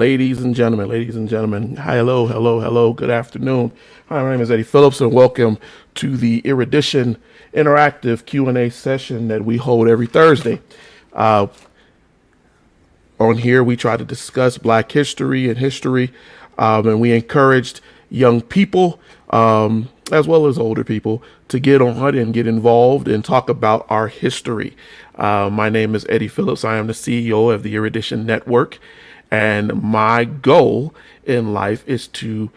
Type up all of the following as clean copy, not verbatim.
ladies and gentlemen, hi, hello, good afternoon. Hi, my name is Eddie Phillips, and welcome to the Erudition interactive Q&A session that we hold every Thursday. On here, we try to discuss Black history and history, and we encouraged young people, as well as older people, to get on and get involved and talk about our history. My name is Eddie Phillips. I am the CEO of the Erudition Network, and my goal in life is to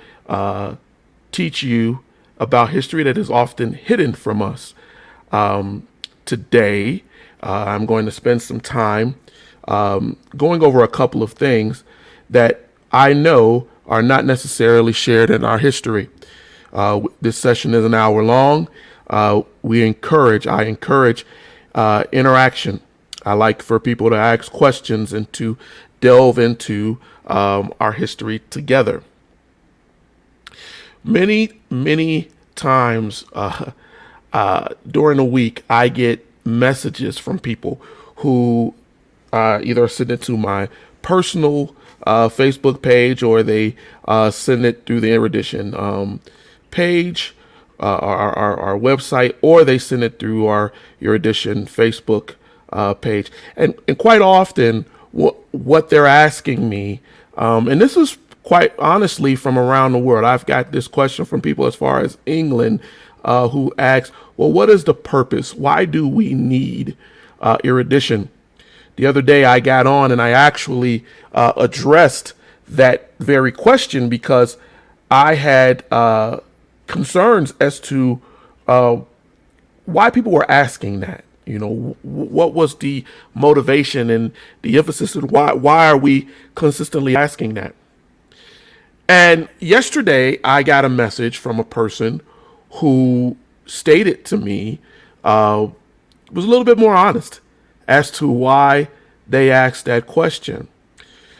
teach you about history that is often hidden from us. Today, I'm going to spend some time going over a couple of things that I know are not necessarily shared in our history. This session is an hour long. I encourage interaction. I like for people to ask questions and to delve into our history together. Many times during the week, I get messages from people who either send it to my personal Facebook page, or they send it through the Erudition page, our website, or they send it through our Erudition Facebook page. And quite often what they're asking me, and this is quite honestly from around the world. I've got this question from people as far as England, who ask, well, what is the purpose? Why do we need Erudition? The other day I got on and I actually addressed that very question, because I had concerns as to why people were asking that. You know, what was the motivation and the emphasis, and why are we consistently asking that? And yesterday I got a message from a person who stated to me, was a little bit more honest as to why they asked that question.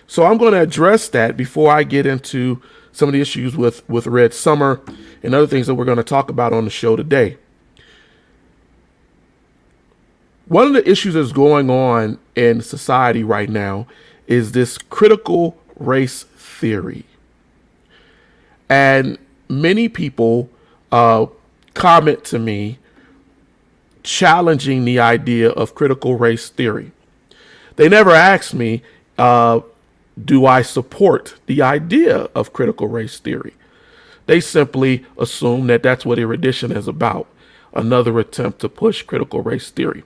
So I'm going to address that before I get into some of the issues with Red Summer and other things that we're going to talk about on the show today. One of the issues that's going on in society right now is this critical race theory. And many people comment to me challenging the idea of critical race theory. They never ask me, do I support the idea of critical race theory? They simply assume that that's what Erudition is about, another attempt to push critical race theory.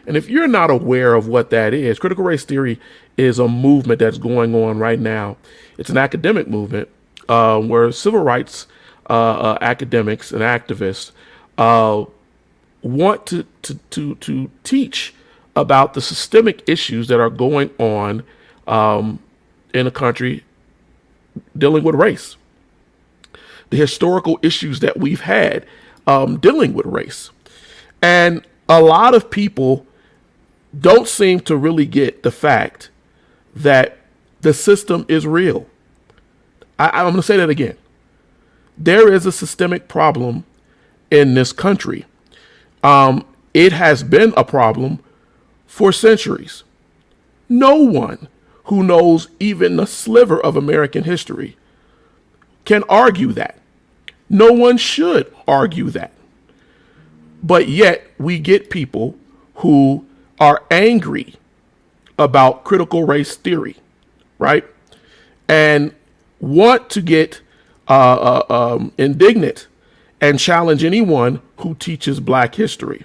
And if you're not aware of what that is, critical race theory is a movement that's going on right now. It's an academic movement where civil rights academics and activists want to teach about the systemic issues that are going on in a country dealing with race, the historical issues that we've had dealing with race. And a lot of people don't seem to really get the fact that the system is real. I'm going to say that again. There is a systemic problem in this country. It has been a problem for centuries. No one who knows even a sliver of American history can argue that. No one should argue that. But yet we get people who are angry about critical race theory, right? And want to get indignant and challenge anyone who teaches Black history.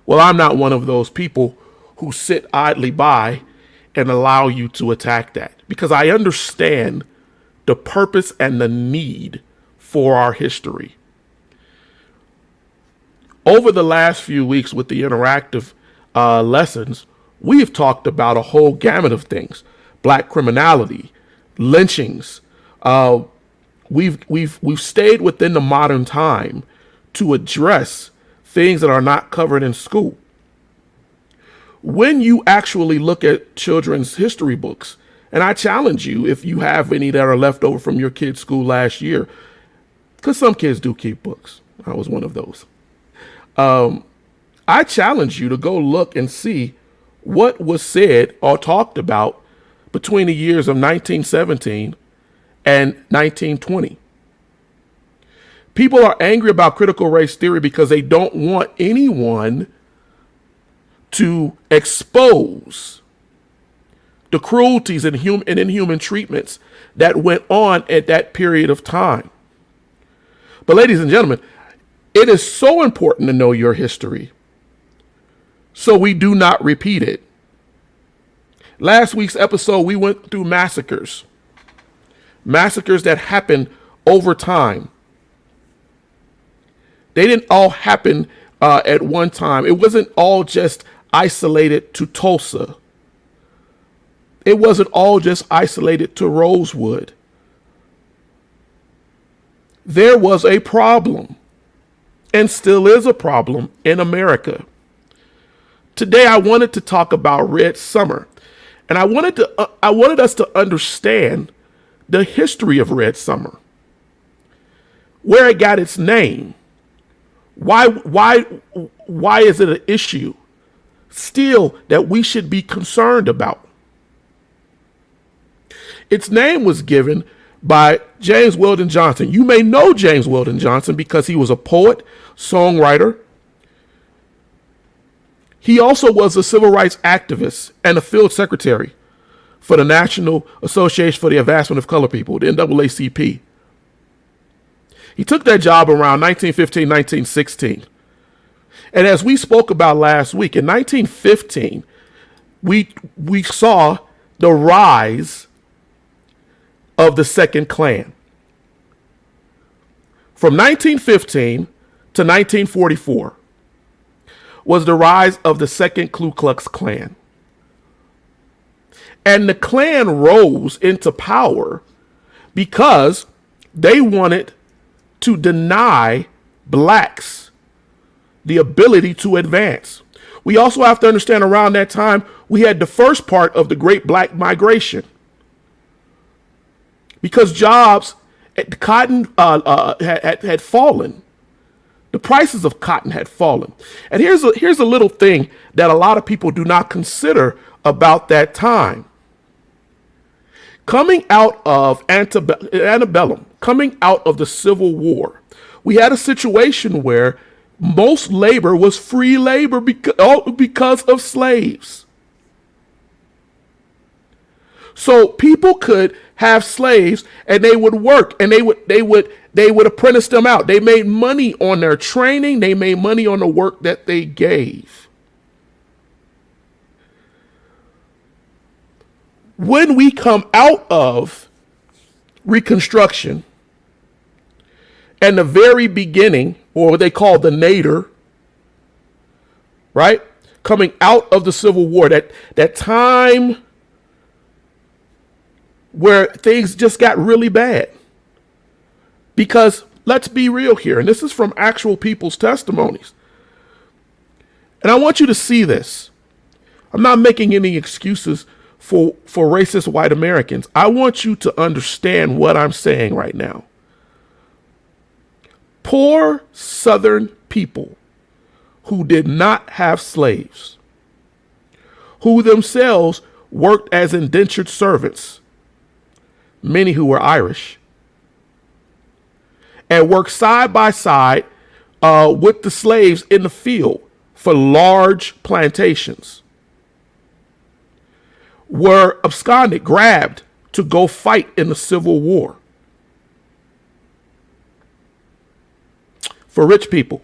Well, I'm not one of those people who sit idly by and allow you to attack that, because I understand the purpose and the need for our history. Over the last few weeks with the interactive lessons, we've talked about a whole gamut of things: Black criminality, lynchings. We've stayed within the modern time to address things that are not covered in school. When you actually look at children's history books, and I challenge you, if you have any that are left over from your kids' school last year, because some kids do keep books. I was one of those. I challenge you to go look and see what was said or talked about between the years of 1917 and 1920. People are angry about critical race theory because they don't want anyone to expose the cruelties and inhuman treatments that went on at that period of time. But ladies and gentlemen, it is so important to know your history so we do not repeat it. Last week's episode, we went through massacres that happened over time. They didn't all happen at one time. It wasn't all just isolated to Tulsa. It wasn't all just isolated to Rosewood. There was a problem, and still is a problem, in America. Today, I wanted to talk about Red Summer, and I wanted us to understand the history of Red Summer, where it got its name. Why is it an issue still that we should be concerned about? Its name was given by James Weldon Johnson. You may know James Weldon Johnson because he was a poet, songwriter. He also was a civil rights activist and a field secretary for the National Association for the Advancement of Colored People, the NAACP. He took that job around 1915, 1916. And as we spoke about last week, in 1915, we saw the rise of the Second Klan. From 1915 to 1944 was the rise of the Second Ku Klux Klan. And the Klan rose into power because they wanted to deny blacks the ability to advance. We also have to understand around that time, we had the first part of the Great Black Migration. Because jobs, cotton had fallen. The prices of cotton had fallen. And here's a little thing that a lot of people do not consider about that time. Coming out of antebellum, coming out of the Civil War, we had a situation where most labor was free labor because of slaves. So people could have slaves and they would work and they would apprentice them out. They made money on their training. They made money on the work that they gave. When we come out of Reconstruction and the very beginning, or what they call the nadir, right? Coming out of the Civil War, that time where things just got really bad. Because let's be real here, and this is from actual people's testimonies. And I want you to see this. I'm not making any excuses for racist white Americans. I want you to understand what I'm saying right now. Poor Southern people who did not have slaves, who themselves worked as indentured servants, many who were Irish, and worked side by side with the slaves in the field for large plantations, were absconded, grabbed to go fight in the Civil War. For rich people.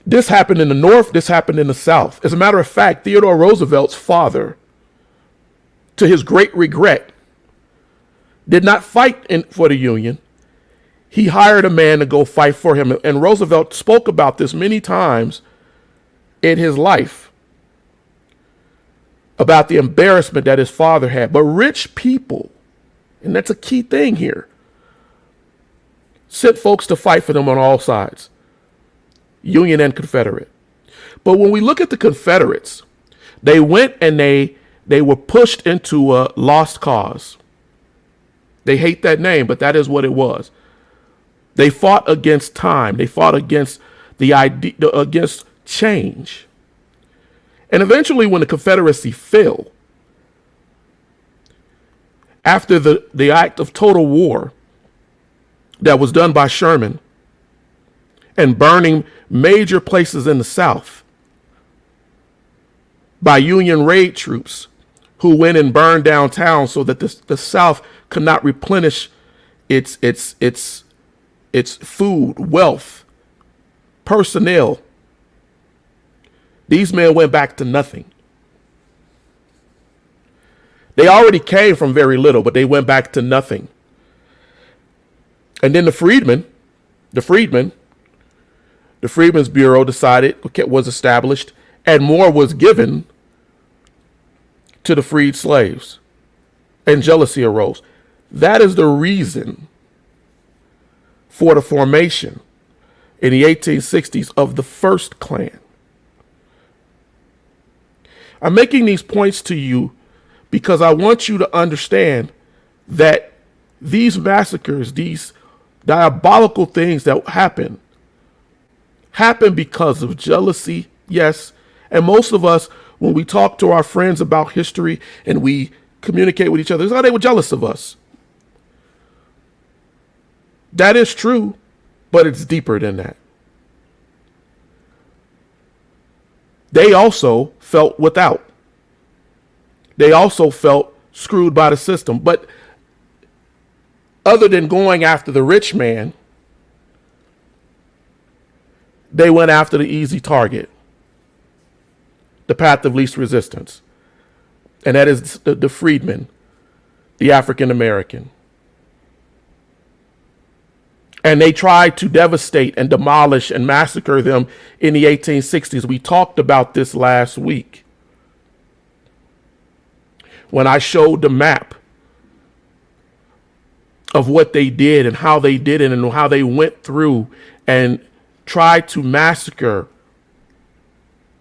This happened in the North, this happened in the South. As a matter of fact, Theodore Roosevelt's father, to his great regret, did not fight for the Union. He hired a man to go fight for him. And Roosevelt spoke about this many times in his life, about the embarrassment that his father had. But rich people, and that's a key thing here, sent folks to fight for them on all sides, Union and Confederate. But when we look at the Confederates, they went and they were pushed into a lost cause. They hate that name, but that is what it was. They fought against time. They fought against the idea, against change. And eventually, when the Confederacy fell, after the act of total war that was done by Sherman and burning major places in the South by Union raid troops who went and burned down towns so that the South could not replenish its food, wealth, personnel. These men went back to nothing. They already came from very little, but they went back to nothing. And then the Freedmen's Bureau was established, and more was given to the freed slaves, and jealousy arose. That is the reason for the formation in the 1860s of the first Klan. I'm making these points to you because I want you to understand that these massacres, these diabolical things that happen because of jealousy, yes. And most of us, when we talk to our friends about history and we communicate with each other, it's how they were jealous of us. That is true, but it's deeper than that. They also felt without. They also felt screwed by the system. But other than going after the rich man, they went after the easy target, the path of least resistance. And that is the freedman, the African American. And they tried to devastate and demolish and massacre them in the 1860s. We talked about this last week when I showed the map of what they did and how they did it and how they went through and tried to massacre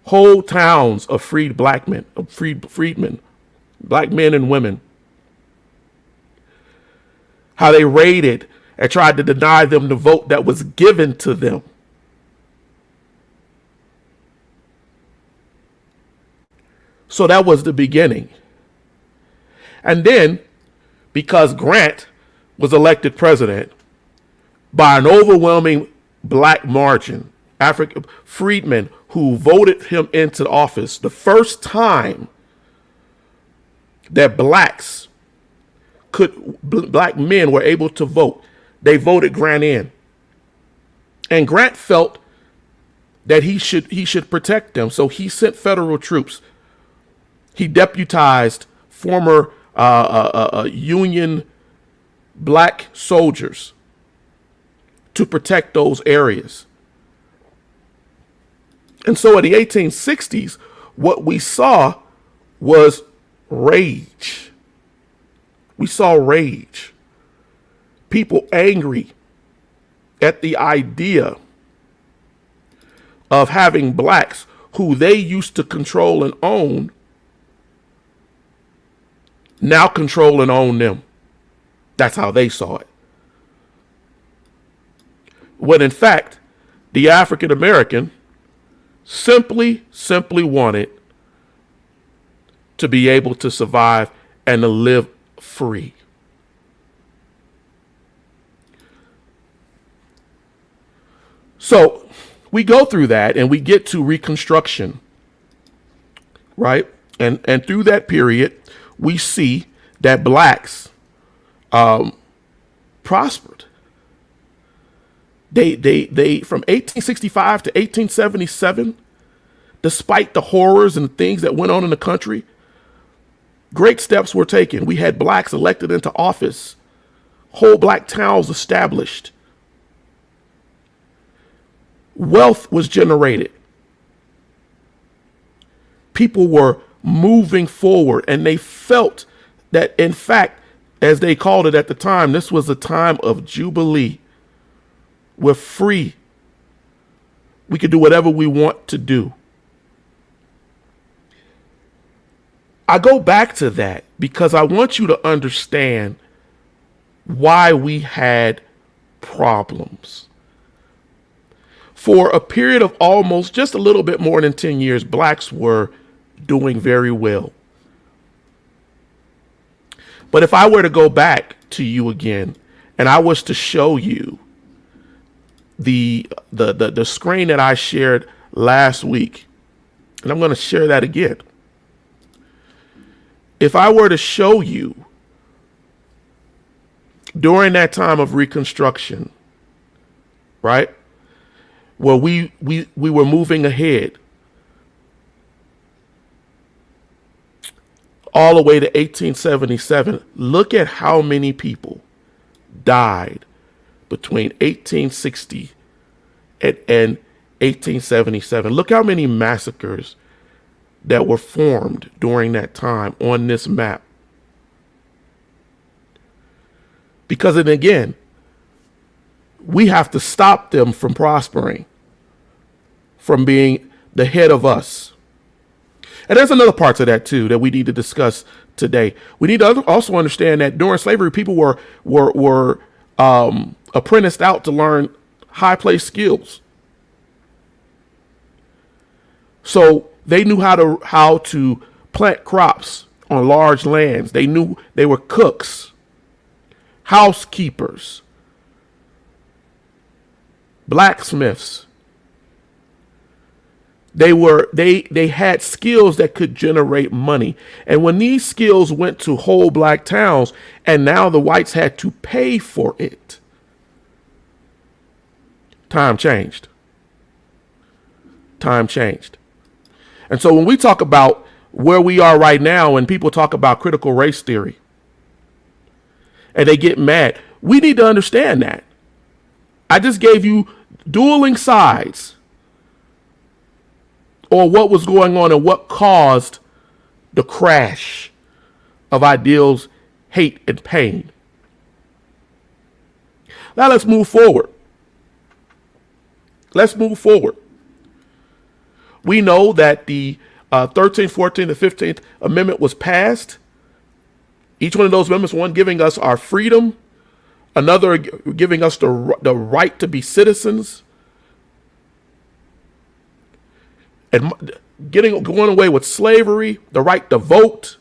whole towns of freed black men, freedmen, black men and women. How they raided and tried to deny them the vote that was given to them. So that was the beginning. And then, because Grant was elected president by an overwhelming black margin, African freedmen who voted him into office, the first time that black men were able to vote, they voted Grant in. And Grant felt that he should protect them. So he sent federal troops. He deputized former Union black soldiers to protect those areas. And so in the 1860s, what we saw was rage. We saw rage. People angry at the idea of having blacks who they used to control and own now control and own them. That's how they saw it. When in fact, the African American simply wanted to be able to survive and to live free. So we go through that and we get to Reconstruction, right? And through that period, we see that blacks prospered. They from 1865 to 1877, despite the horrors and things that went on in the country, great steps were taken. We had blacks elected into office, whole black towns established. Wealth was generated. People were moving forward, and they felt that, in fact, as they called it at the time, this was a time of jubilee. We're free. We can do whatever we want to do. I go back to that because I want you to understand why we had problems. For a period of almost just a little bit more than 10 years, blacks were doing very well. But if I were to go back to you again and I was to show you the screen that I shared last week, and I'm going to share that again. If I were to show you during that time of Reconstruction, right, where we were moving ahead all the way to 1877, look at how many people died between 1860 and 1877. Look how many massacres that were formed during that time on this map. Because, and again, we have to stop them from prospering, from being the head of us. And there's another part to that too that we need to discuss today. We need to also understand that during slavery, people were apprenticed out to learn high place skills. So they knew how to plant crops on large lands. They knew they were cooks, housekeepers, blacksmiths. They had skills that could generate money. And when these skills went to whole black towns, and now the whites had to pay for it, time changed. Time changed. And so when we talk about where we are right now, and people talk about critical race theory, and they get mad, we need to understand that. I just gave you dueling sides, or what was going on and what caused the crash of ideals, hate, and pain. Now let's move forward. Let's move forward. We know that the 13th, 14th, and 15th Amendment was passed. Each one of those amendments, one giving us our freedom, another giving us the right to be citizens, and going away with slavery, the right to vote.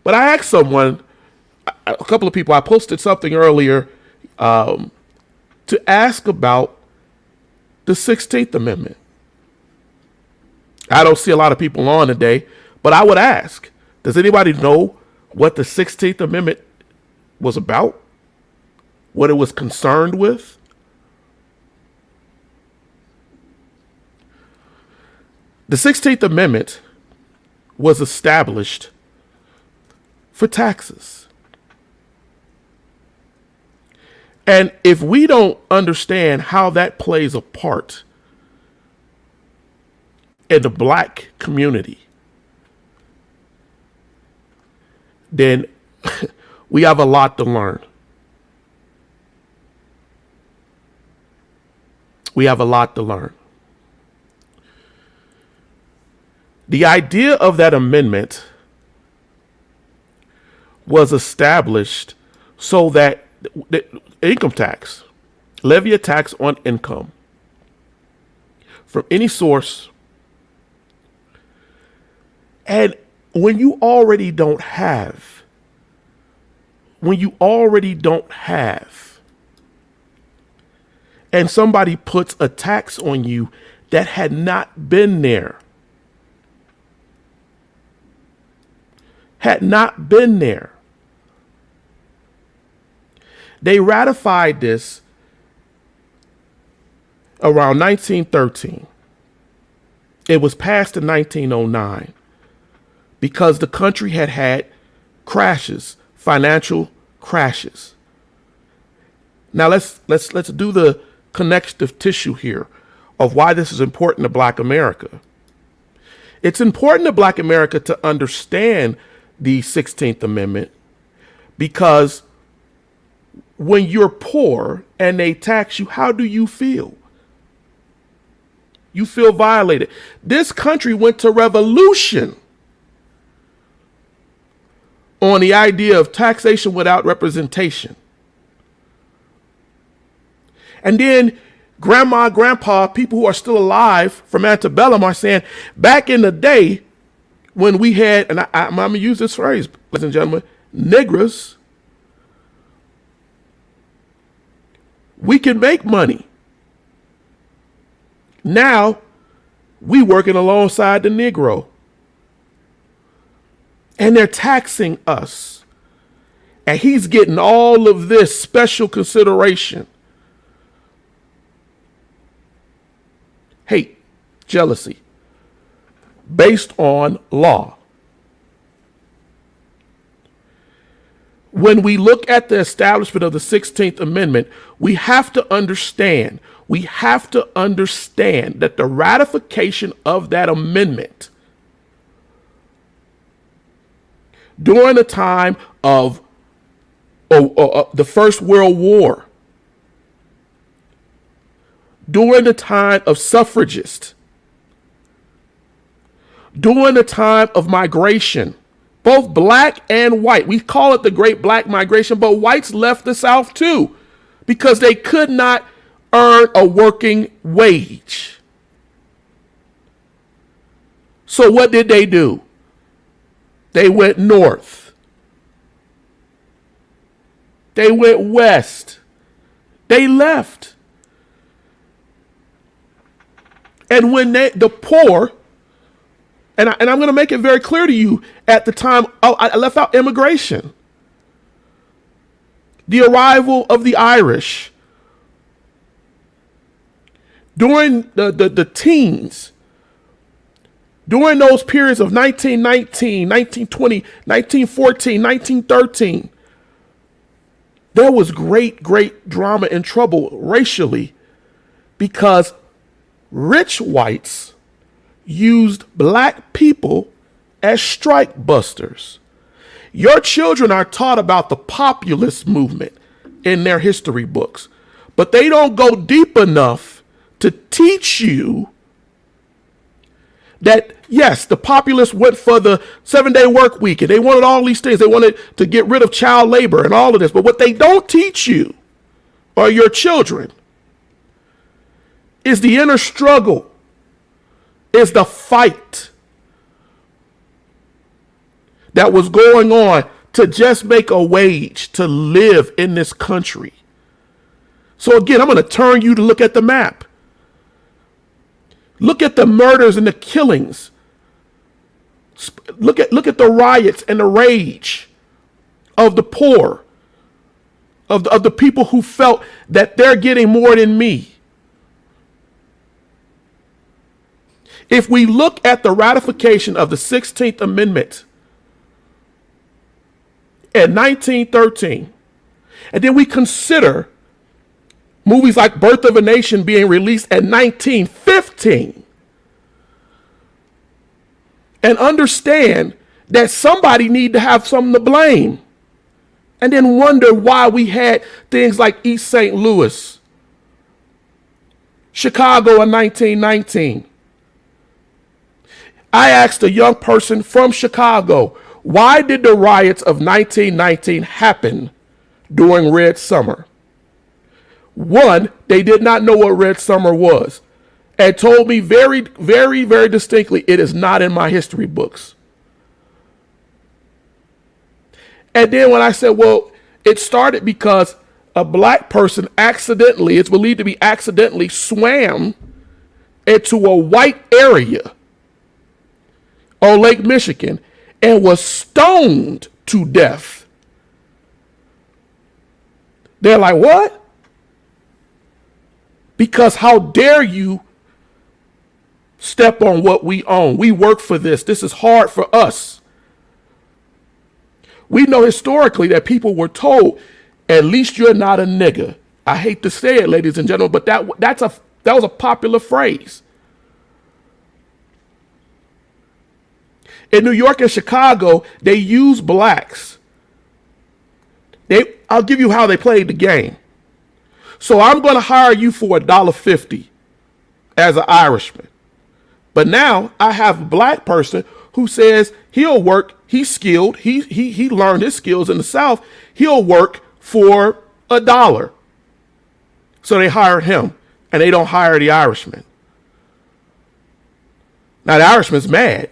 But I asked someone, a couple of people, I posted something earlier to ask about the 16th Amendment. I don't see a lot of people on today, but I would ask, does anybody know what the 16th Amendment was about? What it was concerned with? The 16th Amendment was established for taxes. And if we don't understand how that plays a part in the black community, then we have a lot to learn. We have a lot to learn. The idea of that amendment was established so that the income tax, levy a tax on income from any source. And when you already don't have, and somebody puts a tax on you that had not been there, They ratified this around 1913. It was passed in 1909 because the country had had crashes, financial crashes. Now let's do the connective tissue here of why this is important to Black America. It's important to Black America to understand the 16th Amendment because when you're poor and they tax you, how do you feel? You feel violated. This country went to revolution on the idea of taxation without representation. And then grandma, grandpa, people who are still alive from antebellum are saying, back in the day when we had, and I'm going to use this phrase, ladies and gentlemen, niggers, we can make money. Now, we working alongside the Negro. And they're taxing us. And he's getting all of this special consideration. Hate, jealousy, based on law. When we look at the establishment of the 16th Amendment, we have to understand that the ratification of that amendment during the time of the First World War, during the time of suffragists, during the time of migration, both black and white. We call it the Great Black Migration, but whites left the South too because they could not earn a working wage. So what did they do? They went north. They went west. They left. And when the poor, and I'm going to make it very clear to you, at the time, I left out immigration. The arrival of the Irish. During the teens, during those periods of 1919, 1920, 1914, 1913, there was great drama and trouble racially because rich whites used black people as strike busters. Your children are taught about the populist movement in their history books, but they don't go deep enough to teach you that, yes, the populists went for the 7-day work week and they wanted all these things. They wanted to get rid of child labor and all of this. But what they don't teach you or your children is the inner struggle, is the fight that was going on to just make a wage to live in this country. So again, I'm going to turn you to look at the map. Look at the murders and the killings. Look at the riots and the rage of the poor, of the people who felt that they're getting more than me. If we look at the ratification of the 16th Amendment in 1913, and then we consider movies like Birth of a Nation being released in 1915, and understand that somebody need to have something to blame, and then wonder why we had things like East St. Louis, Chicago in 1919. I asked a young person from Chicago, why did the riots of 1919 happen during Red Summer? One, they did not know what Red Summer was and told me very, very, very distinctly, it is not in my history books. And then when I said, well, it started because a black person accidentally, it's believed to be accidentally, swam into a white area on Lake Michigan and was stoned to death. They're like, what? Because how dare you step on what we own? We work for this. This is hard for us. We know historically that people were told, at least you're not a nigger. I hate to say it, ladies and gentlemen, but that was a popular phrase. In New York and Chicago, they use blacks. I'll give you how they played the game. So I'm going to hire you for $1.50 as an Irishman. But now I have a black person who says he'll work. He's skilled. He learned his skills in the South. He'll work for $1. So they hired him. and they don't hire the Irishman. Now the Irishman's mad,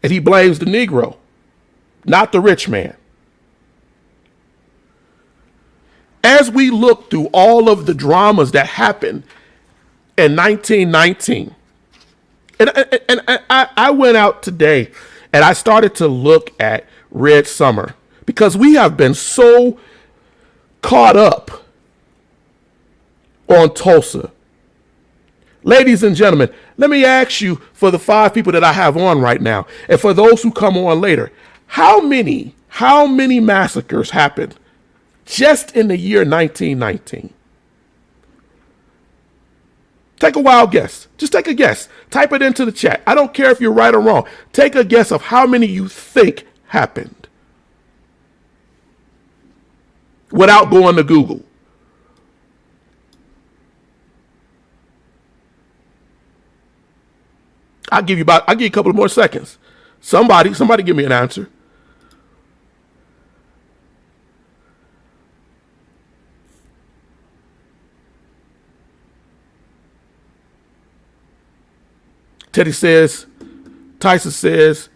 and he blames the Negro, not the rich man. As we look through all of the dramas that happened in 1919, and I went out today and I started to look at Red Summer because we have been so caught up on Tulsa. Ladies and gentlemen, let me ask you, for the 5 people that I have on right now, and for those who come on later, how many massacres happened just in the year 1919? Take a wild guess. Just take a guess. Type it into the chat. I don't care if you're right or wrong. Take a guess of how many you think happened without going to Google. I'll give you a couple of more seconds. Somebody give me an answer. Teddy says, Tyson says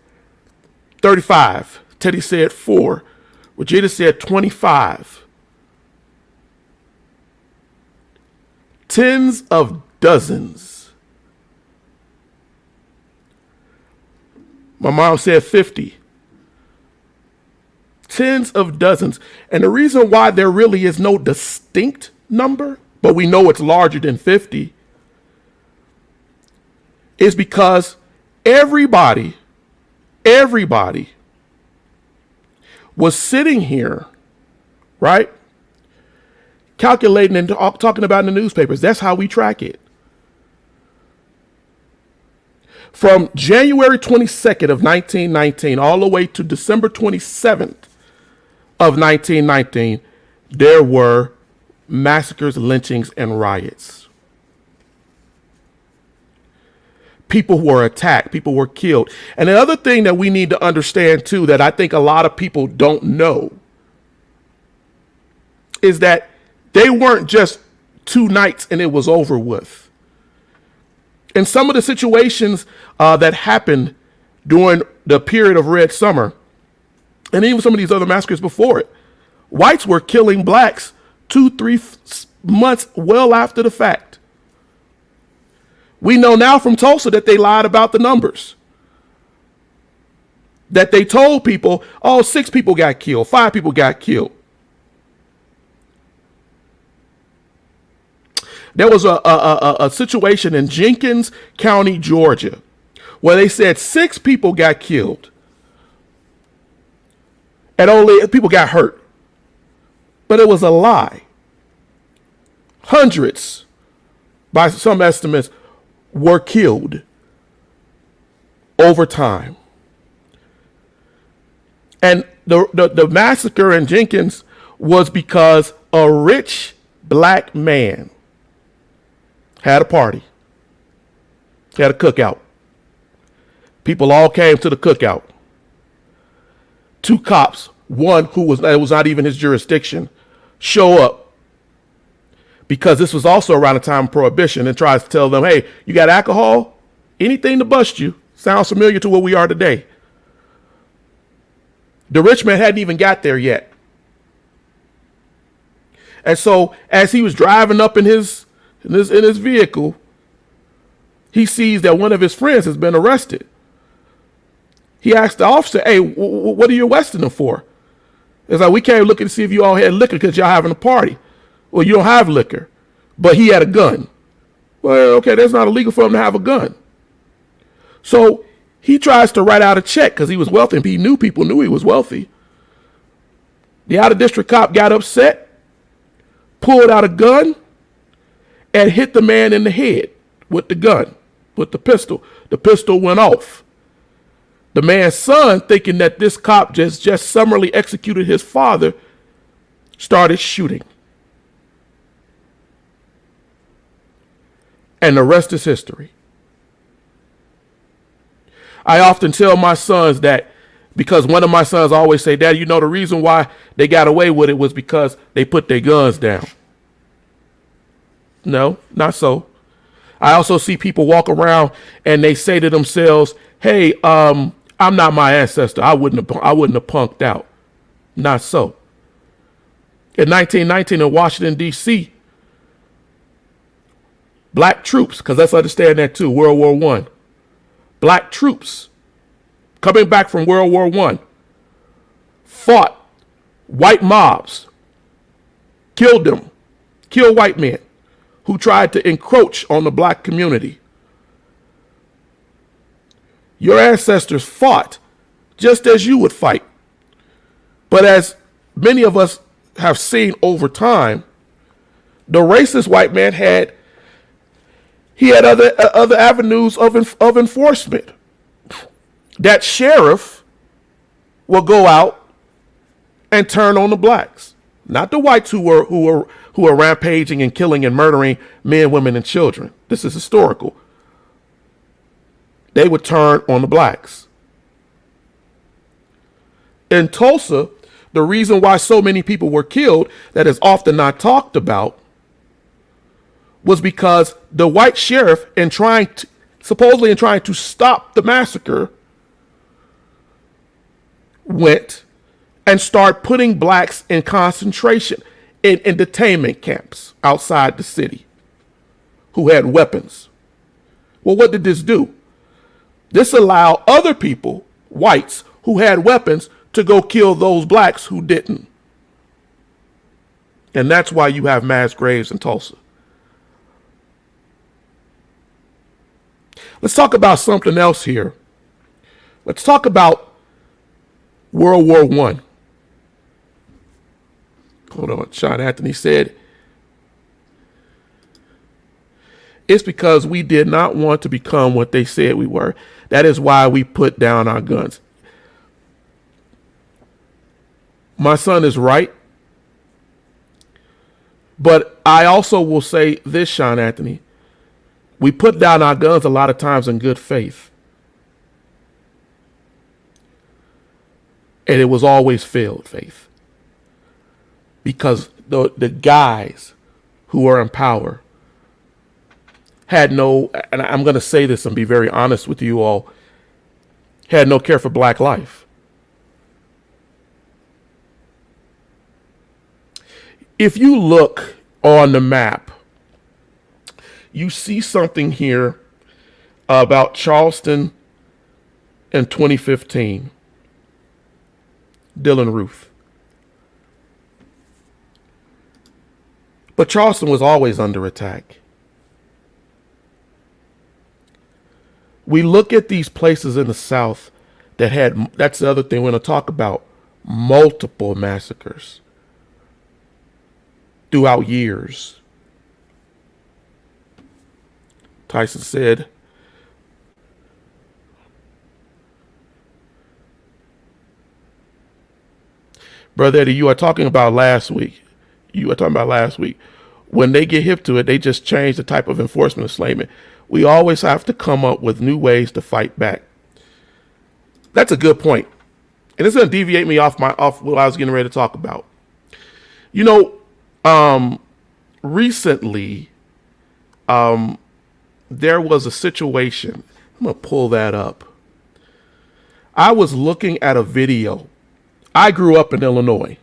35. Teddy said 4. Regina said 25. Tens of dozens. My mom said 50. Tens of dozens. And the reason why there really is no distinct number, but we know it's larger than 50, is because everybody was sitting here, right, calculating and talking about in the newspapers. That's how we track it. From January 22nd of 1919 all the way to December 27th of 1919, there were massacres, lynchings, and riots. People were attacked. People were killed. And the other thing that we need to understand, too, that I think a lot of people don't know is that they weren't just 2 nights and it was over with. In some of the situations that happened during the period of Red Summer, and even some of these other massacres before it, whites were killing blacks 2-3 months well after the fact. We know now from Tulsa that they lied about the numbers. That they told people, 6 people got killed, 5 people got killed. There was a situation in Jenkins County, Georgia, where they said 6 people got killed and only people got hurt. But it was a lie. Hundreds, by some estimates, were killed over time. And the massacre in Jenkins was because a rich black man had a party, had a cookout. People all came to the cookout. 2 cops, one who was not even his jurisdiction, show up because this was also around the time of Prohibition, and tries to tell them, hey, you got alcohol? Anything to bust you. Sounds familiar to what we are today. The rich man hadn't even got there yet. And so as he was driving up in his vehicle, he sees that one of his friends has been arrested. He asked the officer, hey, what are you arresting him for? It's like, we came looking to see if you all had liquor because y'all having a party. Well, you don't have liquor, but he had a gun. Well, okay, that's not illegal for him to have a gun. So he tries to write out a check because he was wealthy, and people knew he was wealthy. The out-of-district cop got upset, pulled out a gun, and hit the man in the head with the gun, with the pistol. The pistol went off. The man's son, thinking that this cop just summarily executed his father, started shooting. And the rest is history. I often tell my sons that, because one of my sons always say, Daddy, the reason why they got away with it was because they put their guns down. No, not so. I also see people walk around and they say to themselves, "Hey, I'm not my ancestor. I wouldn't have punked out." Not so. In 1919 in Washington D.C., black troops, because let's understand that too, World War I. Black troops coming back from World War I fought white mobs, killed them, killed white men who tried to encroach on the black community. Your ancestors fought just as you would fight. But as many of us have seen over time, the racist white man had other avenues of enforcement. That sheriff will go out and turn on the blacks, not the whites who were rampaging and killing and murdering men, women, and children. This is historical. They would turn on the blacks. In Tulsa, the reason why so many people were killed that is often not talked about was because the white sheriff, supposedly in trying to stop the massacre, went and started putting blacks in concentration in detainment camps outside the city who had weapons. Well, what did this do? This allowed other people, whites, who had weapons to go kill those blacks who didn't. And that's why you have mass graves in Tulsa. Let's talk about something else here. Let's talk about World War I. Hold on. Sean Anthony said, "It's because we did not want to become what they said we were. That is why we put down our guns." My son is right. But I also will say this, Sean Anthony. We put down our guns a lot of times in good faith. And it was always failed faith. Because the guys who are in power had no, and I'm going to say this and be very honest with you all, had no care for black life. If you look on the map, you see something here about Charleston in 2015. Dylan Ruth. But Charleston was always under attack. We look at these places in the South that had, that's the other thing we're going to talk about, multiple massacres throughout years. Tyson said, Brother Eddie, you are talking about last week. When they get hip to it, they just change the type of enforcement enslavement. We always have to come up with new ways to fight back. That's a good point. And it's going to deviate me off what I was getting ready to talk about. You know, recently, there was a situation. I'm going to pull that up. I was looking at a video. I grew up in Illinois.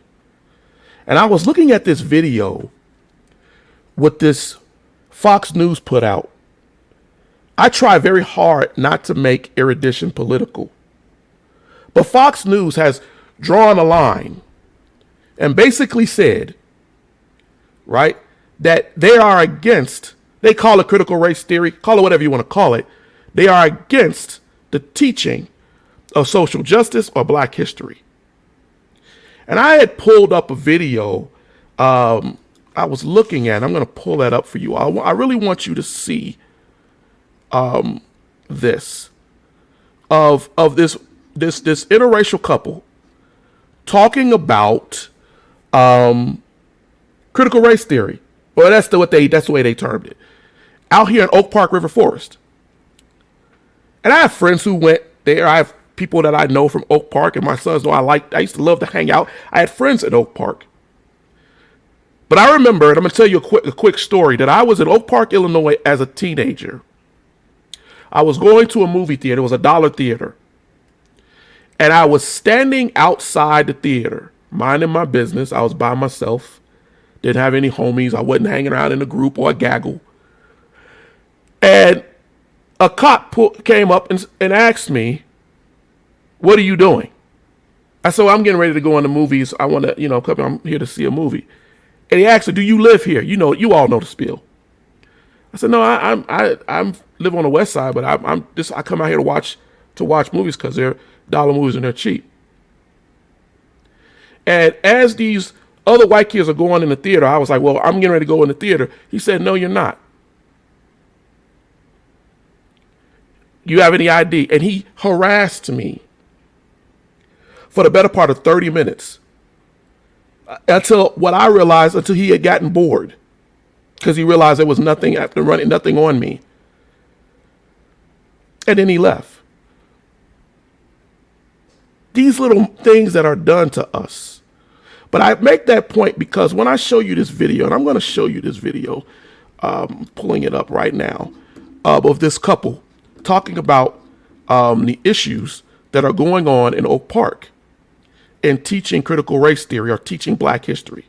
And I was looking at this video what this Fox News put out. I try very hard not to make Erudition political. But Fox News has drawn a line and basically said, right, that they are against, they call it critical race theory, call it whatever you want to call it. They are against the teaching of social justice or black history. And I had pulled up a video I was looking at. I'm going to pull that up for you. I really want you to see this of this interracial couple talking about critical race theory. Well, that's the way they termed it. Out here in Oak Park River Forest. And I have friends who went there. I have people that I know from Oak Park, and my sons know I used to love to hang out. I had friends at Oak Park. But I remember, and I'm going to tell you a quick story, that I was in Oak Park, Illinois as a teenager. I was going to a movie theater. It was a dollar theater. And I was standing outside the theater, minding my business. I was by myself. Didn't have any homies. I wasn't hanging around in a group or a gaggle. And a cop came up and asked me, "What are you doing?" I said, "Well, I'm getting ready to go in the movies. I want to, I'm here to see a movie." And he asked me, "Do you live here?" You all know the spiel. I said, "No, I live on the west side, but I come out here to watch movies because they're dollar movies and they're cheap." And as these other white kids are going in the theater, I was like, "Well, I'm getting ready to go in the theater." He said, "No, you're not. You have any ID?" And he harassed me for the better part of 30 minutes until he had gotten bored, because he realized there was nothing on me. And then he left. These little things that are done to us. But I make that point because when I show you this video, and I'm going to show you this video, pulling it up right now, of this couple talking about the issues that are going on in Oak Park and teaching critical race theory or teaching black history.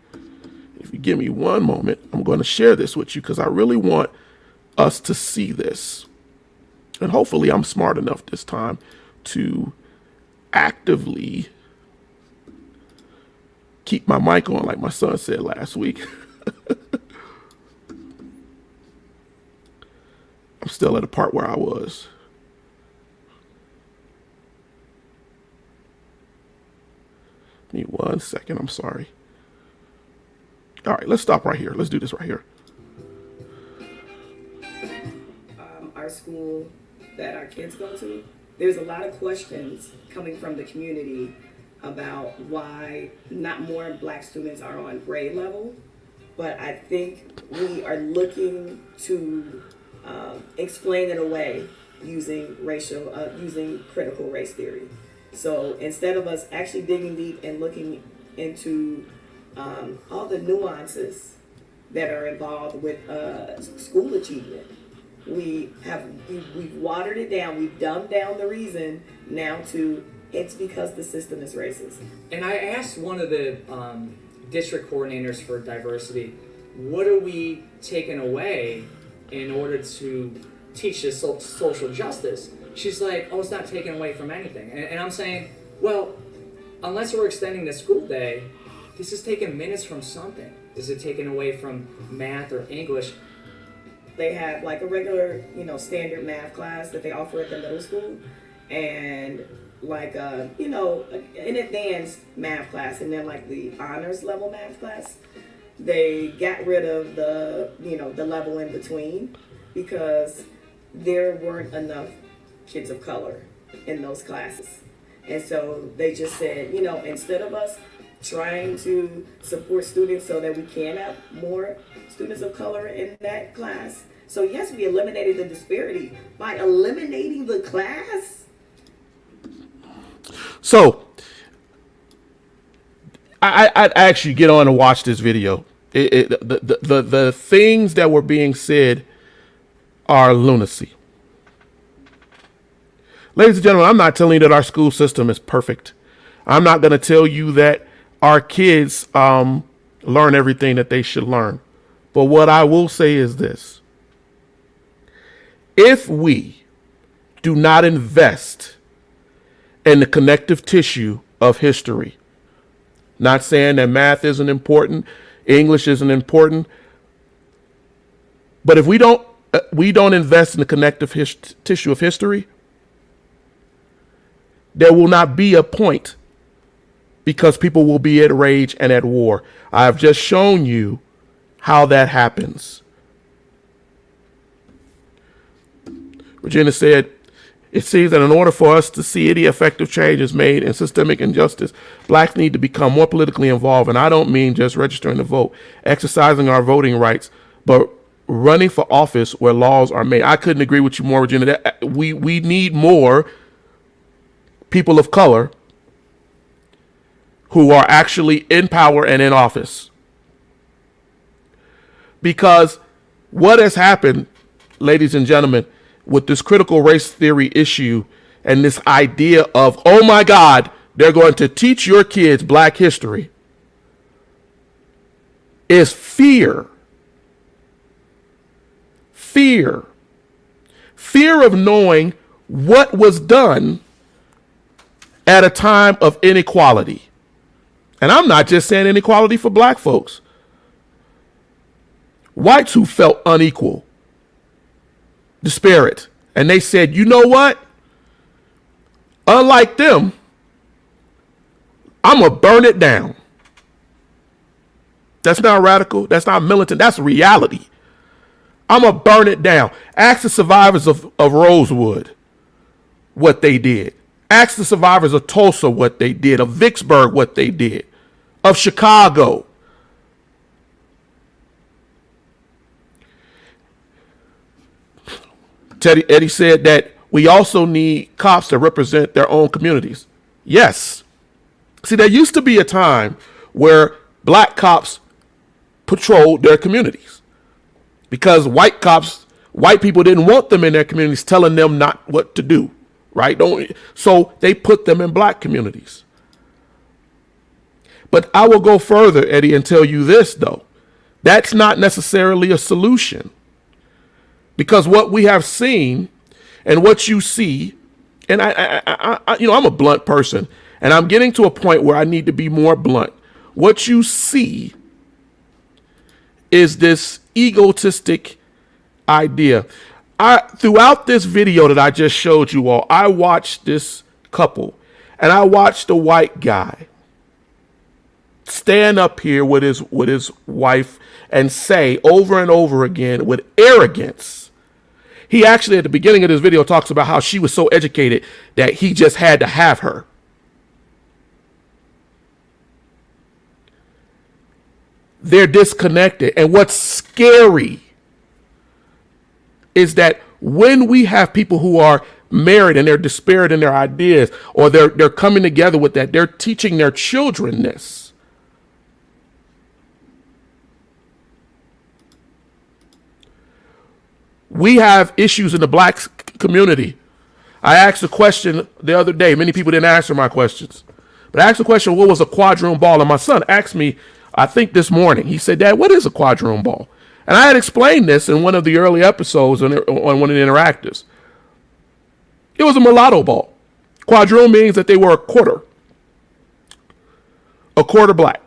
If you give me one moment, I'm going to share this with you because I really want us to see this. And hopefully I'm smart enough this time to actively keep my mic on, like my son said last week. I'm still at a part where I was. Give me 1 second, I'm sorry. All right, let's stop right here. Let's do this right here. Our school that our kids go to, there's a lot of questions coming from the community about why not more black students are on grade level. But I think we are looking to explain it away using critical race theory. So instead of us actually digging deep and looking into all the nuances that are involved with school achievement, we've watered it down. We've dumbed down the reason now to it's because the system is racist. And I asked one of the district coordinators for diversity, what are we taking away in order to teach this social justice? She's like, "Oh, it's not taken away from anything." And I'm saying, well, unless we're extending the school day, this is taking minutes from something. Is it taken away from math or English? They have like a regular, standard math class that they offer at the middle school, and like an advanced math class, and then like the honors level math class. They got rid of the level in between because there weren't enough kids of color in those classes. And so they just said, instead of us trying to support students so that we can have more students of color in that class. So yes, we eliminated the disparity by eliminating the class. So I'd actually get on and watch this video. The things that were being said are lunacy. Ladies and gentlemen, I'm not telling you that our school system is perfect. I'm not going to tell you that our kids learn everything that they should learn. But what I will say is this. If we do not invest in the connective tissue of history, not saying that math isn't important, English isn't important, but if we don't invest in the connective tissue of history, there will not be a point, because people will be at rage and at war. I have just shown you how that happens. Regina said, "It seems that in order for us to see any effective changes made in systemic injustice, blacks need to become more politically involved. And I don't mean just registering to vote, exercising our voting rights, but running for office where laws are made." I couldn't agree with you more, Regina. We need more people of color who are actually in power and in office. Because what has happened, ladies and gentlemen, with this critical race theory issue and this idea of, oh my God, they're going to teach your kids black history, is fear. Fear. Fear of knowing what was done at a time of inequality. And I'm not just saying inequality for black folks. Whites who felt unequal, disparate. And they said, you know what? Unlike them, I'm going to burn it down. That's not radical. That's not militant. That's reality. I'm going to burn it down. Ask the survivors of Rosewood what they did. Ask the survivors of Tulsa what they did, of Vicksburg what they did, of Chicago. Eddie said that we also need cops to represent their own communities. Yes. See, there used to be a time where black cops patrolled their communities because white people didn't want them in their communities, telling them not what to do, right? So they put them in black communities. But I will go further, Eddie, and tell you this, though. That's not necessarily a solution. Because what we have seen and what you see, and I'm a blunt person, and I'm getting to a point where I need to be more blunt. What you see is this egotistic idea. Throughout this video that I just showed you all, I watched this couple, and I watched a white guy stand up here with his wife and say over and over again with arrogance. He actually, at the beginning of this video, talks about how she was so educated that he just had to have her. They're disconnected. And what's scary is that when we have people who are married and they're disparate in their ideas, or they're coming together with that, they're teaching their children this. We have issues in the black community. I asked a question the other day. Many people didn't answer my questions. But I asked the question, what was a quadroon ball? And my son asked me, I think this morning, he said, Dad, what is a quadroon ball? And I had explained this in one of the early episodes on one of the interactives. It was a mulatto ball. Quadroon means that they were a quarter black.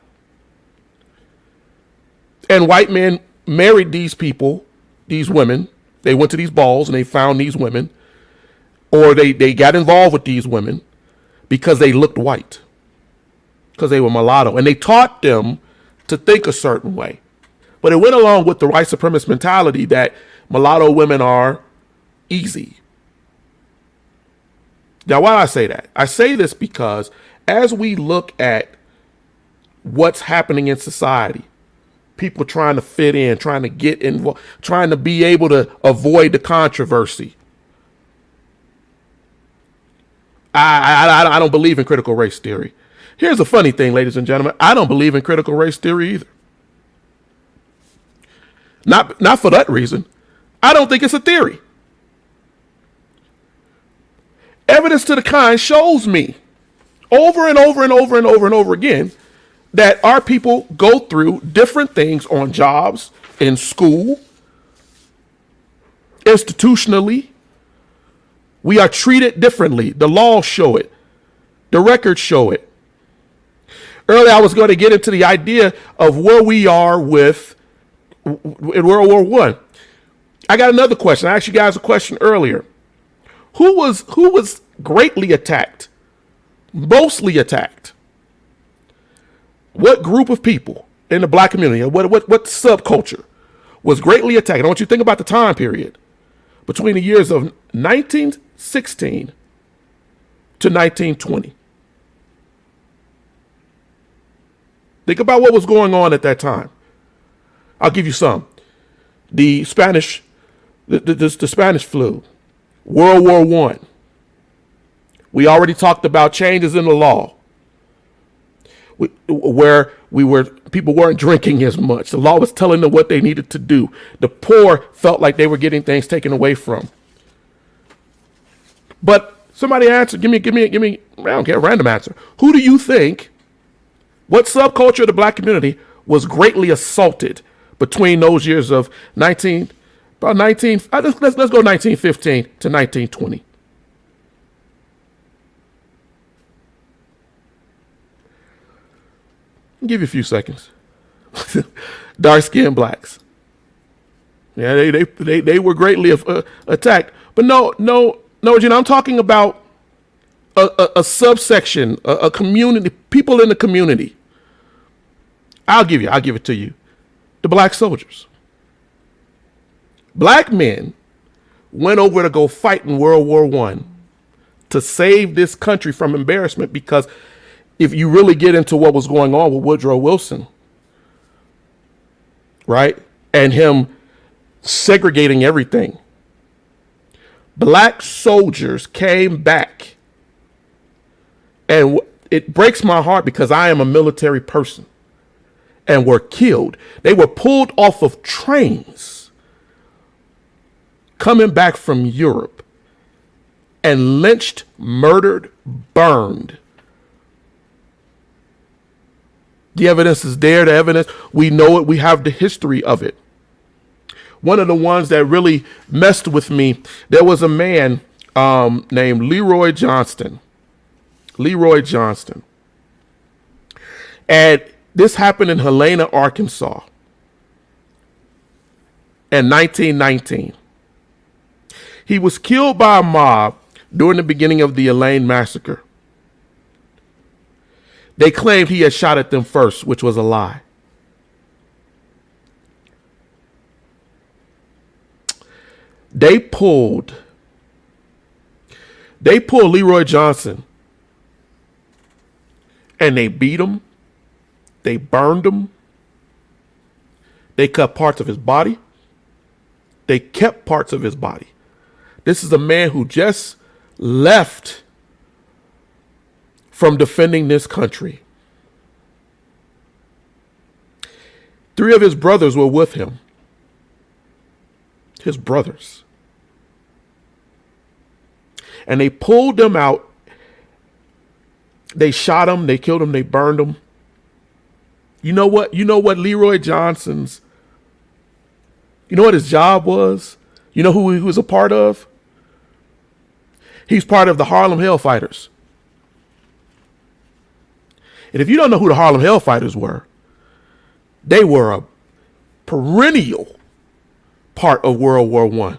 And white men married these people, these women. They went to these balls and they found these women, or they got involved with these women because they looked white, because they were mulatto. And they taught them to think a certain way. But it went along with the white supremacist mentality that mulatto women are easy. Now, why do I say that? I say this because as we look at what's happening in society, people trying to fit in, trying to get involved, trying to be able to avoid the controversy. I don't believe in critical race theory. Here's a funny thing, ladies and gentlemen. I don't believe in critical race theory either. Not for that reason. I don't think it's a theory. Evidence to the kind shows me over and over and over and over and over again that our people go through different things on jobs, in school, institutionally. We are treated differently. The laws show it. The records show it. Earlier, I was going to get into the idea of where we are in World War I. I got another question. I asked you guys a question earlier. Who was greatly attacked? Mostly attacked? What group of people in the black community, what subculture was greatly attacked? I want you to think about the time period between the years of 1916 to 1920. Think about what was going on at that time. I'll give you some. The Spanish flu, World War I. We already talked about changes in the law. where people weren't drinking as much. The law was telling them what they needed to do. The poor felt like they were getting things taken away from. But somebody answer, give me, I don't care, a random answer. Who do you think, what subculture of the black community was greatly assaulted between those years of let's go 1915 to 1920? I'll give you a few seconds. Dark-skinned blacks. Yeah, they were greatly attacked. But no, I'm talking about a subsection, a community, people in the community. I'll give it to you. The black soldiers. Black men went over to go fight in World War I to save this country from embarrassment, because if you really get into what was going on with Woodrow Wilson, right, and him segregating everything, black soldiers came back. And it breaks my heart because I am a military person, and were killed. They were pulled off of trains coming back from Europe and lynched, murdered, burned. The evidence is there. The evidence, we know it. We have the history of it. One of the ones that really messed with me, there was a man named Leroy Johnston. And this happened in Helena, Arkansas in 1919. He was killed by a mob during the beginning of the Elaine massacre. They claimed he had shot at them first, which was a lie. They pulled Leroy Johnson, and they beat him. They burned him. They cut parts of his body. They kept parts of his body. This is a man who just left from defending this country. 3 of his brothers were with him. His brothers. And they pulled them out. They shot him. They killed him. They burned him. You know what? Leroy Johnson's, you know what his job was? You know who he was a part of? He's part of the Harlem Hellfighters. And if you don't know who the Harlem Hellfighters were, they were a perennial part of World War I.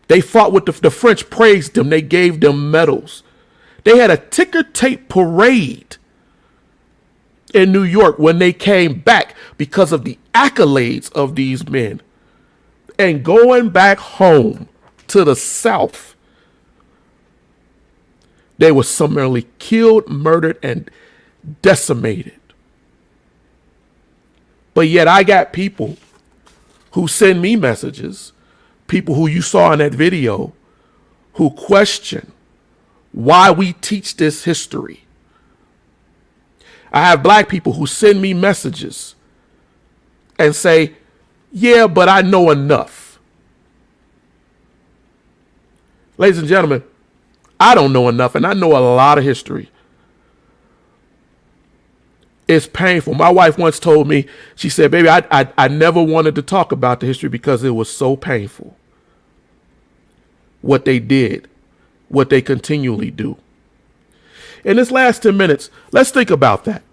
They fought with the French, praised them. They gave them medals. They had a ticker tape parade in New York when they came back because of the accolades of these men. And going back home to the South, they were summarily killed, murdered, and decimated. But yet I got people who send me messages, people who you saw in that video, who question why we teach this history. I have black people who send me messages and say, yeah, but I know enough. Ladies and gentlemen, I don't know enough, and I know a lot of history. It's painful. My wife once told me, she said, baby, I never wanted to talk about the history because it was so painful. What they did, what they continually do. In this last 10 minutes, let's think about that.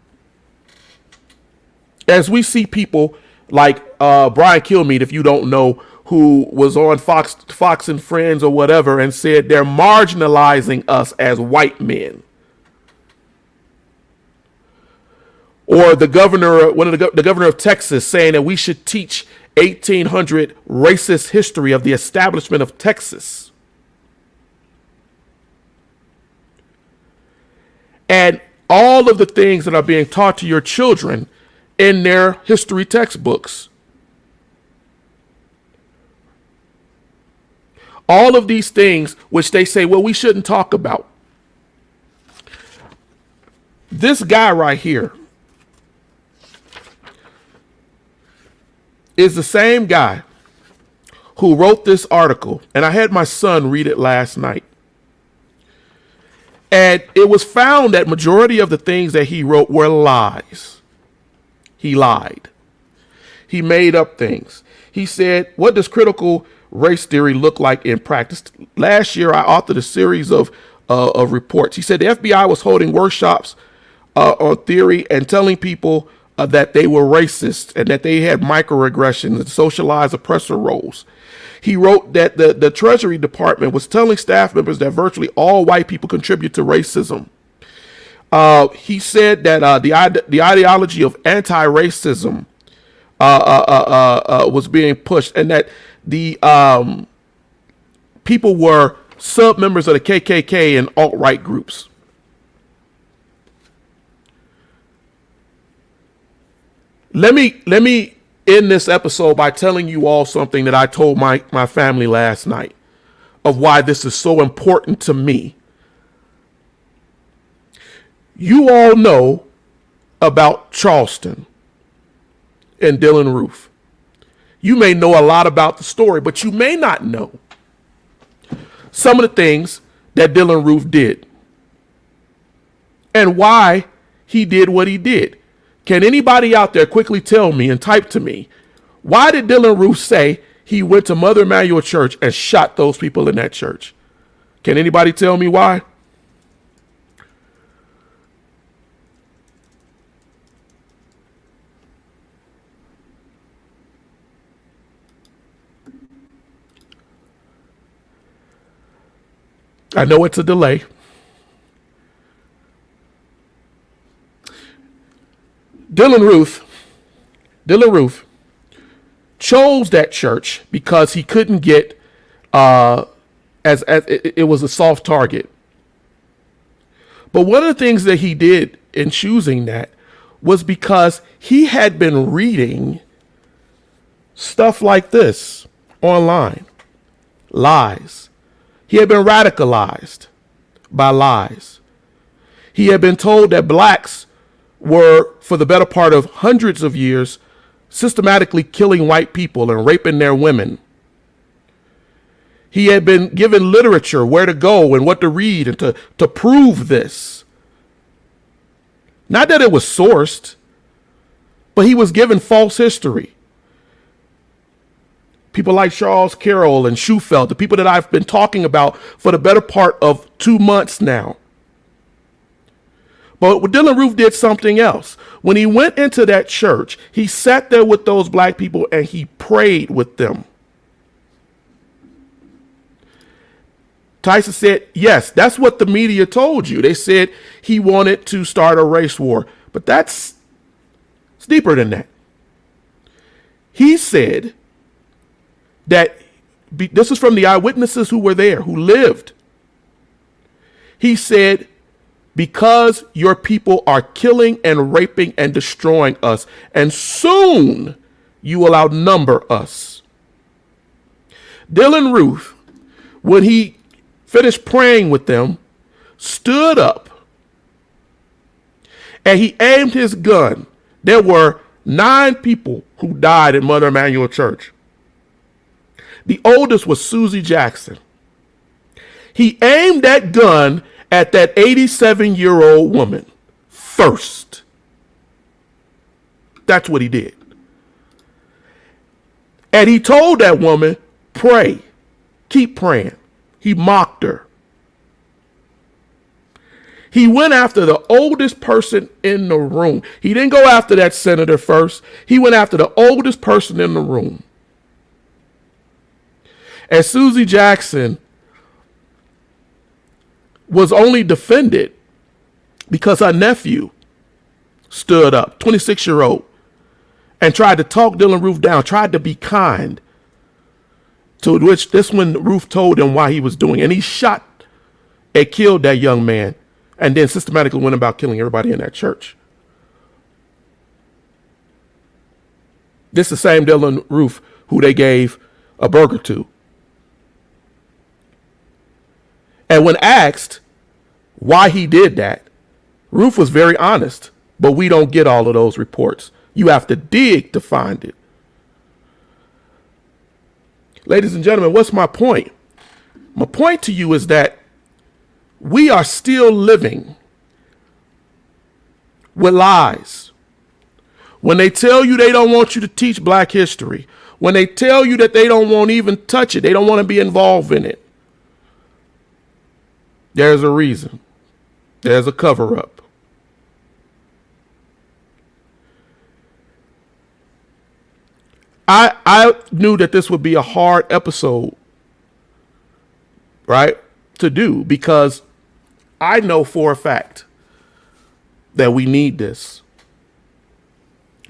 As we see people like Brian Kilmeade, if you don't know, who was on Fox and Friends or whatever, and said they're marginalizing us as white men. Or the governor, the governor of Texas, saying that we should teach 1800 racist history of the establishment of Texas. And all of the things that are being taught to your children in their history textbooks. All of these things which they say, well, we shouldn't talk about. This guy right here is the same guy who wrote this article, and I had my son read it last night. And it was found that majority of the things that he wrote were lies. He lied. He made up things. He said, what does critical race theory look like in practice? Last year, I authored a series of reports. He said the FBI was holding workshops on theory and telling people that they were racist and that they had microaggressions and socialized oppressor roles. He wrote that the Treasury Department was telling staff members that virtually all white people contribute to racism. He said that the ideology of anti-racism was being pushed, and that the people were sub-members of the KKK and alt-right groups. Let me end this episode by telling you all something that I told my family last night of why this is so important to me. You all know about Charleston and Dylan Roof. You may know a lot about the story, but you may not know some of the things that Dylan Roof did and why he did what he did. Can anybody out there quickly tell me and type to me, why did Dylan Roof say he went to Mother Emanuel Church and shot those people in that church? Can anybody tell me why? I know it's a delay. Dylan Roof chose that church because he couldn't get as it was a soft target. But one of the things that he did in choosing that was because he had been reading stuff like this online. Lies. He had been radicalized by lies. He had been told that blacks were, for the better part of hundreds of years, systematically killing white people and raping their women. He had been given literature, where to go and what to read, and to prove this. Not that it was sourced, but he was given false history. People like Charles Carroll and Schufelt, the people that I've been talking about for the better part of 2 months now. But Dylan Roof did something else. When he went into that church, he sat there with those black people and he prayed with them. Tyson said, yes, that's what the media told you. They said he wanted to start a race war. But it's deeper than that. He said that, this is from the eyewitnesses who were there, who lived. He said, because your people are killing and raping and destroying us, and soon you will outnumber us. Dylan Roof, when he finished praying with them, stood up and he aimed his gun. There were 9 people who died in Mother Emanuel Church. The oldest was Susie Jackson. He aimed that gun at that 87-year-old woman first. That's what he did. And he told that woman, pray, keep praying. He mocked her. He went after the oldest person in the room. He didn't go after that senator first. He went after the oldest person in the room. And Susie Jackson was only defended because her nephew stood up, 26-year-old, and tried to talk Dylan Roof down, tried to be kind, to which this one Roof told him why he was doing. And he shot and killed that young man and then systematically went about killing everybody in that church. This is the same Dylan Roof who they gave a burger to. And when asked why he did that, Ruth was very honest, but we don't get all of those reports. You have to dig to find it. Ladies and gentlemen, what's my point? My point to you is that we are still living with lies. When they tell you they don't want you to teach black history, when they tell you that they don't want to even touch it, they don't want to be involved in it, there's a reason. There's a cover up. I knew that this would be a hard episode, right, to do, because I know for a fact that we need this.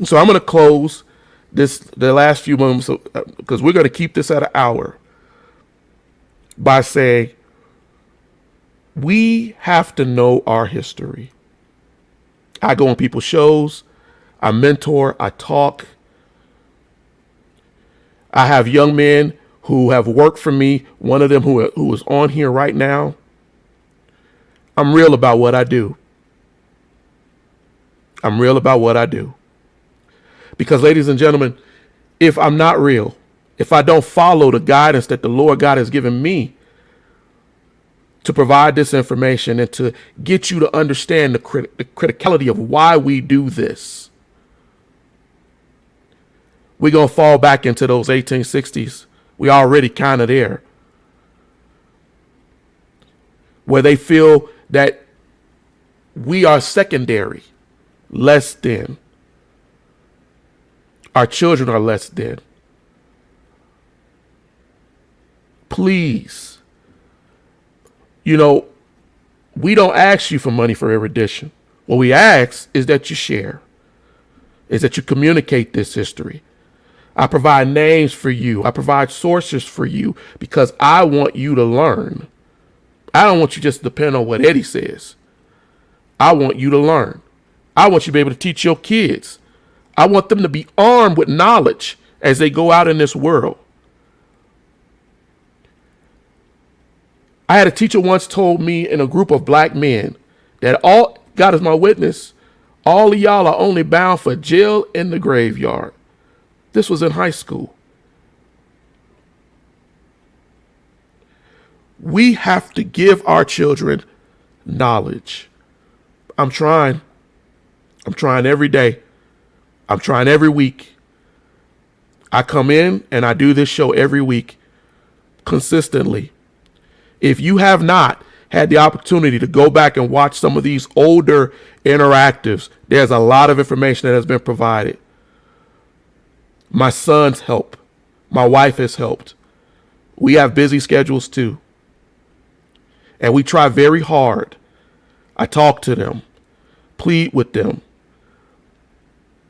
So I'm going to close the last few moments, because we're going to keep this at an hour, by saying we have to know our history. I go on people's shows, I mentor, I talk. I have young men who have worked for me, one of them who is on here right now. I'm real about what I do. I'm real about what I do. Because, ladies and gentlemen, if I'm not real, if I don't follow the guidance that the Lord God has given me to provide this information and to get you to understand the criticality of why we do this, we're going to fall back into those 1860s. We already kind of there, where they feel that we are secondary, less than. Our children are less than. Please, we don't ask you for money for erudition. What we ask is that you share, is that you communicate this history. I provide names for you. I provide sources for you because I want you to learn. I don't want you just to depend on what Eddie says. I want you to learn. I want you to be able to teach your kids. I want them to be armed with knowledge as they go out in this world. I had a teacher once told me in a group of black men that God is my witness, all of y'all are only bound for jail in the graveyard. This was in high school. We have to give our children knowledge. I'm trying every day. I'm trying every week. I come in and I do this show every week consistently. If you have not had the opportunity to go back and watch some of these older interactives, there's a lot of information that has been provided. My sons help. My wife has helped. We have busy schedules too. And we try very hard. I talk to them, plead with them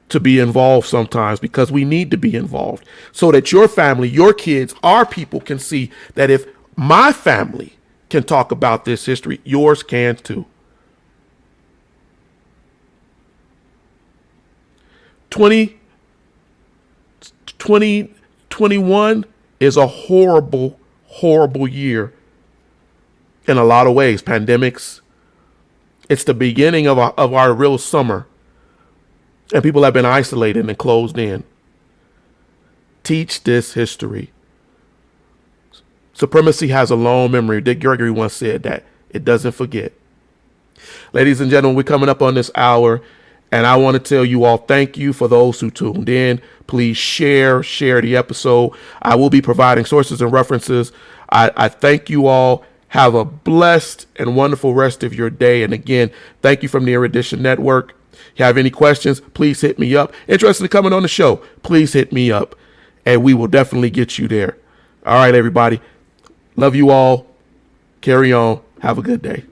to be involved sometimes, because we need to be involved so that your family, your kids, our people can see that if my family can talk about this history, yours can too. 2021 is a horrible, horrible year in a lot of ways. Pandemics. It's the beginning of our real summer. And people have been isolated and closed in. Teach this history. Supremacy has a long memory. Dick Gregory once said that. It doesn't forget. Ladies and gentlemen, we're coming up on this hour. And I want to tell you all, thank you for those who tuned in. Please share the episode. I will be providing sources and references. I thank you all. Have a blessed and wonderful rest of your day. And again, thank you from the Erudition Network. If you have any questions, please hit me up. Interested in coming on the show, please hit me up. And we will definitely get you there. All right, everybody. Love you all. Carry on. Have a good day.